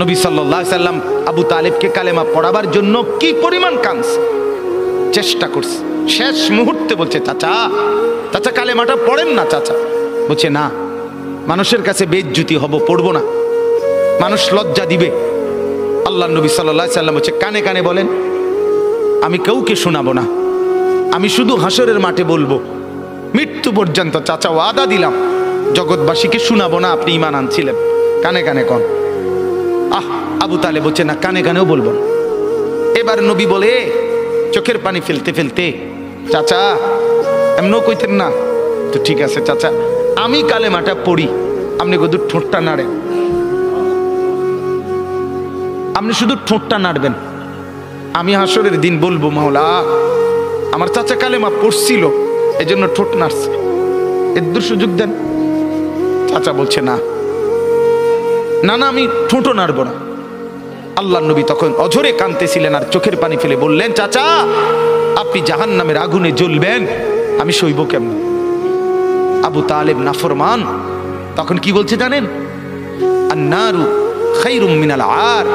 নবী সাল্লাল্লাহু আলাইহি সাল্লাম আবু তালেবকে কালেমা পড়াবার জন্য কি পরিমাণ কাঁদছে, চেষ্টা করছে। শেষ মুহূর্তে বলছে, চাচা চাচা কালেমাটা পড়েন না চাচা। বলছে না, মানুষের কাছে বেইজ্জতি হব, পড়বো না, মানুষ লজ্জা দিবে। আল্লাহ নবী সাল্লাল্লাহু আলাইহি সাল্লাম বলছে, কানে কানে বলেন, আমি কাউকে শোনাবো না, আমি শুধু হাসরের মাঠে বলবো, মৃত্যু পর্যন্ত চাচা ওয়াদা দিলাম জগৎবাসীকে শোনাবো না আপনি ঈমান আনছিলেন, কানে কানে কন। আবু তালেব বলছে না, কানে কানেও বলবো। এবার নবী বলে চোখের পানি ফেলতে ফেলতে, চাচা এমনও কইতেন না তো, ঠিক আছে চাচা আমি কালেমাটা পড়ি, আপনি শুধু ঠোঁটটা নাড়েন, আপনি শুধু ঠোঁটটা নাড়বেন, আমি হাসরের দিন বলবো মাওলা আমার চাচা কালেমা পড়ছিল এজন্য ঠোঁট নাড়ছে, এর সুযোগ দেন। চাচা বলছে না না না, আমি ঠোঁটও নাড়বো না। আল্লাহ নবী তখন অঝরে কাঁদতেছিলেন আর চোখের পানি ফেলে বললেন, চাচা আপনি জাহান্নামের আগুনে জ্বলবেন, আমি সইব কেমন? আবু তালেব নাফরমান তখন কি বলছে জানেন? আন্নারু খায়রুম মিনাল আর,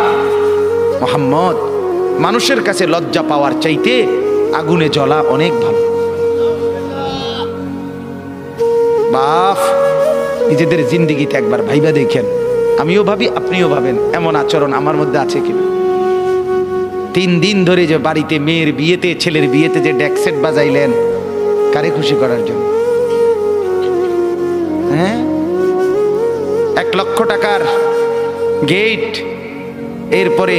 মুহাম্মদ মানুষের কাছে লজ্জা পাওয়ার চাইতে আগুনে জ্বলা অনেক ভালো। বাপ নিজেদের জিন্দেগিতে একবার ভাইবা দেখেন, আমিও ভাবি আপনিও ভাবেন এমন আচরণ আমার মধ্যে আছে কিনা। 3 দিন ধরে যে বাড়িতে মেয়ের বিয়েতে ছেলের বিয়েতে যে ডেকসেট বাজাইলেন, কারে খুশি করার জন্য? হ্যাঁ, 1 লক্ষ টাকার গেট, এরপরে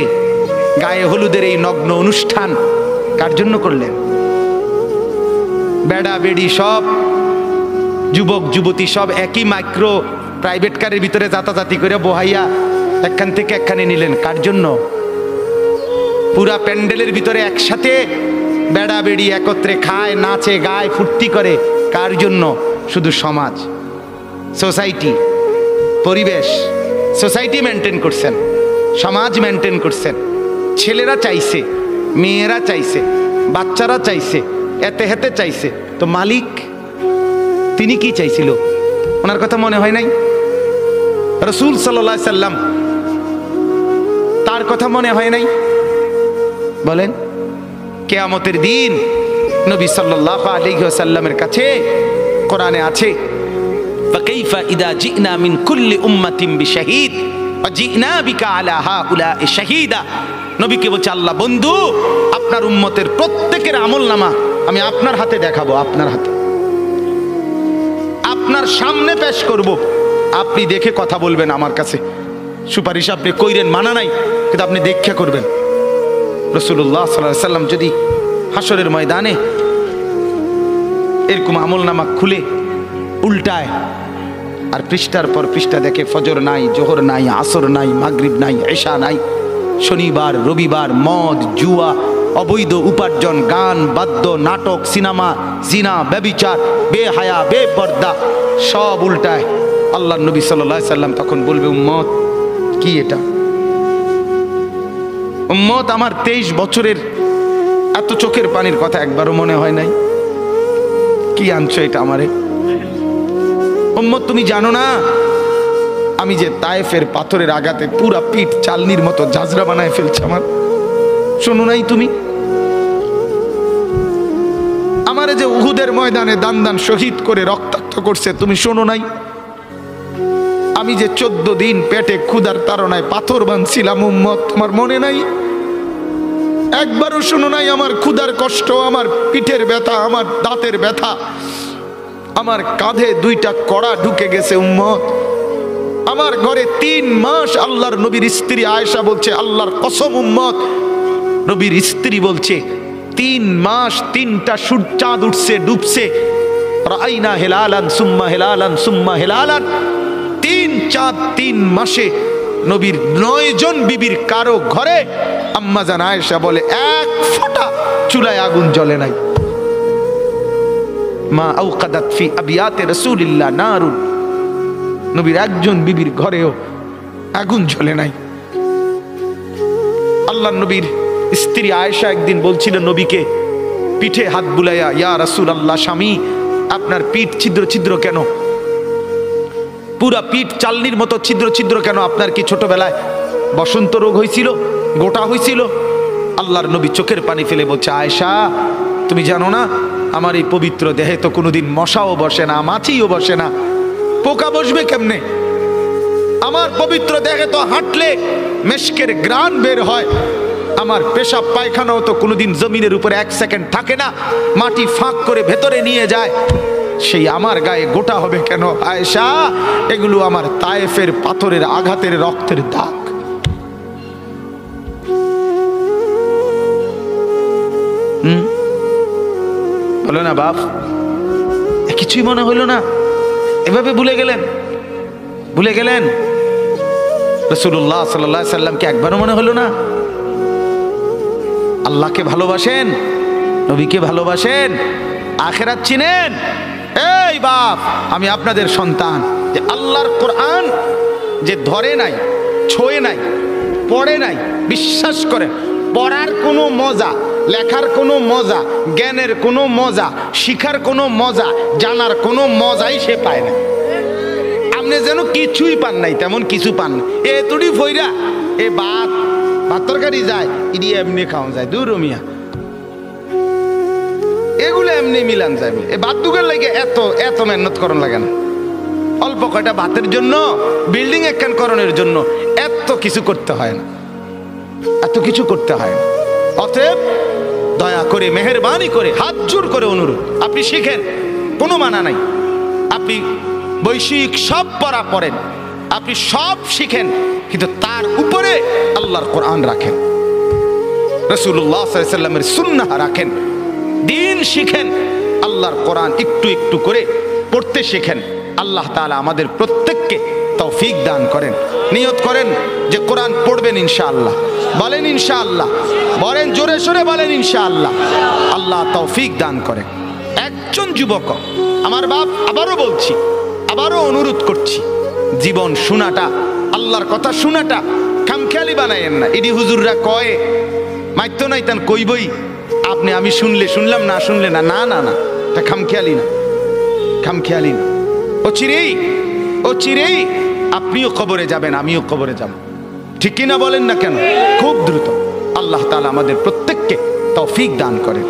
গায়ে হলুদের এই নগ্ন অনুষ্ঠান কার জন্য করলেন? বেড়া বেড়ি সব যুবক যুবতী সব একই মাইক্রো প্রাইভেট কারের ভিতরে যাতাযাতি করে বহাইয়া একখান থেকে একখানে নিলেন, কার জন্য? পুরা প্যান্ডেলের ভিতরে একসাথে বেড়া বেড়ি একত্রে খায়, নাচে, গায়, ফুর্তি করে, কার জন্য? শুধু সমাজ, সোসাইটি, পরিবেশ, সোসাইটি মেনটেন করছেন, সমাজ মেনটেন করছেন। ছেলেরা চাইছে, মেয়েরা চাইছে, বাচ্চারা চাইছে, এতে হেতে চাইছে, তো মালিক তিনি কি চাইছিল? ওনার কথা মনে হয় নাই? রাসূল সাল্লাল্লাহু আলাইহি সাল্লাম তার কথা মনে হয় নাই? বলেন, কিয়ামতের দিন নবী সাল্লাল্লাহু আলাইহি ওয়াসাল্লামের কাছে কোরআনে আছে, ফাকাইফা ইদা জিনা মিন কুল্লি উম্মাতিন বিশাহিদ ওয়া জিনা বিকা আলা হাউলা'i শাহীদা। নবীকে বলছে আল্লাহ, বন্ধু আপনার উম্মতের প্রত্যেকের আমলনামা আমি আপনার হাতে দেখাবো, আপনার হাতে, আপনার সামনে পেশ করব, আপনি দেখে কথা বলবেন। আমার কাছে সুপারিশ আপনি কইরেন, মানা নাই, কিন্তু আপনি দেখে করবেন। রাসূলুল্লাহ সাল্লাল্লাহু আলাইহি সাল্লাম যদি হাসরের ময়দানে এরকম আমলনামা খুলে উল্টায় আর পৃষ্ঠার পর পৃষ্ঠা দেখে ফজর নাই, জোহর নাই, আসর নাই, মাগরিব নাই, এশা নাই, শনিবার রবিবার, মদ জুয়া, অবৈধ উপার্জন, গান বাদ্য, নাটক, সিনেমা, জিনা, ব্যভিচার, বেহায়া, বেপর্দা সব উল্টায়। আল্লাহ নবী সাল্লাল্লাহু আলাইহি সাল্লাম তখন বলবে, উম্মত কি এটা? উম্মত আমার 23 বছরের এত চোখের পানির কথা একবারও মনে হয় নাই? কি আনছো এটা আমারে? উম্মত তুমি জানো না আমি যে তায়েফের পাথরের আঘাতে পুরা পিঠ চালনির মতো ঝাঁঝরা বানায় ফেলছে আমার? শোনো নাই তুমি? আমারে যে উহুদের ময়দানে দান দান শহীদ করে রক্তাক্ত করছে, তুমি শোনো নাই? আমি যে 14 দিন পেটে ক্ষুধার তাড়নায় পাথর বাঁধছিলাম, উম্মত তোমার মনে নাই? একবারও শোনো নাই আমার ক্ষুধার কষ্ট, আমার পিঠের ব্যথা, আমার দাঁতের ব্যথা, আমার কাঁধে 2টা কড়া ঢুকে গেছে? উম্মত আমার ঘরে 3 মাস, আল্লাহর নবীর স্ত্রী আয়েশা বলছে, আল্লাহর কসম উম্মত, নবীর স্ত্রী বলছে 3 মাস 3টা চাঁদ উঠছে ডুবছে, রাআইনা হিলালান সুম্মা হিলালান সুম্মা হিলালান, 3 চাঁদ 3 মাসে নবীর 9 জন বিবির কারো ঘরে আম্মা জান আয়েশা বলে 1 ফোঁটা চুলায় আগুন জ্বলে নাই। মা আওকাদাত ফি আবিয়াতে রাসূলিল্লাহ নারুন, নবীর একজন বিবির ঘরেও আগুন জ্বলে নাই। আল্লাহ নবীর স্ত্রী আয়েশা একদিন বলছিল নবীকে পিঠে হাত বুলাইয়া, ইয়া রাসূলুল্লাহ, স্বামী আপনার পিঠ ছিদ্র ছিদ্র কেন? পুরা পিঠ চালনির মতো ছিদ্র ছিদ্র কেন? আপনার কি ছোটবেলায় বসন্ত রোগ হয়েছিল, গোটা হয়েছিল। আল্লাহর নবী চোখের পানি ফেলে বলছে, আয়েশা তুমি জানো না আমার এই পবিত্র দেহে তো কোনোদিন মশাও বসে না, মাছিও বসে না, পোকা বসবে কেমনে? আমার পবিত্র দেহে তো হাঁটলে মেশকের গ্রান বের হয়, আমার পেশাব পায়খানাও তো কোনোদিন জমিনের উপরে 1 সেকেন্ড থাকে না, মাটি ফাঁক করে ভেতরে নিয়ে যায়, সেই আমার গায়ে গোটা হবে কেন? আয়েশা এগুলো আমার তায়েফের পাথরের আঘাতের রক্তের দাগ। বলো না বাপ, কিছুই মনে হইল না? এভাবে ভুলে গেলেন, ভুলে গেলেন? রাসূলুল্লাহ সাল্লাল্লাহু আলাইহি সাল্লামকে একবারও মনে হলো না? আল্লাহকে ভালোবাসেন, নবীকে ভালোবাসেন, আখিরাত চিনেন? এই বাপ, আমি আপনাদের সন্তান, যে আল্লাহর কোরআন যে ধরে নাই, ছোঁয়ে নাই, পড়ে নাই, বিশ্বাস করেন পড়ার কোনো মজা, লেখার কোনো মজা, জ্ঞানের কোনো মজা, শিখার কোনো মজা, জানার কোনো মজাই সে পায় না। আপনি যেন কিছুই পান নাই, তেমন কিছু পান না। এ তুড়ি ফইরা এ ভাত তরকারি যায়, ইডি এমনি খাওয়া যায়, দূর মিয়া, এগুলো এমনি মিলান যায়। এ ভাত দুগার লাগে এত এত মেহনত করন লাগে না। অল্প কয়টা ভাতের জন্য, বিল্ডিং একখান করণের জন্য এত কিছু করতে হয় না, এত কিছু করতে হয় না। অতএব দয়া করে, মেহেরবানি করে, হাত জোর করে অনুরোধ, আপনি শিখেন, কোনো মানা নাই। আপনি বৈষয়িক সব পড়া পড়েন, আপনি সব শিখেন, কিন্তু তার উপরে আল্লাহর কোরআন রাখেন, রাসূলুল্লাহ সাল্লাল্লাহু আলাইহি সাল্লামের সুন্নাহ রাখেন, দিন শিখেন, আল্লাহর কোরআন একটু একটু করে পড়তে শেখেন। আল্লাহ তাআলা আমাদের প্রত্যেককে তৌফিক দান করেন। নিয়ত করেন যে কোরআন পড়বেন ইনশাআল্লাহ। বলেন ইনশাআল্লাহ, বলেন জোরে সোরে বলেন ইনশাআল্লাহ। আল্লাহ তৌফিক দান করেন। একজন যুবক, আমার বাপ, আবারও বলছি, আবারও অনুরোধ করছি, জীবন শোনাটা, আল্লাহর কথা শোনাটা খামখেয়ালি বানায়েন না। ইডি হুজুররা কয় মাইত্য নাই তান কইবই, আপনি আমি শুনলে শুনলাম, না শুনলে না, না না না, এটা খামখেয়ালি না, খামখেয়ালি না। ও চিরেই আপনিও কবরে যাবেন, আমিও কবরে যাব, ঠিক কিনা বলেন না কেন? খুব দ্রুত। আল্লাহ তাআলা আমাদের প্রত্যেককে তৌফিক দান করেন।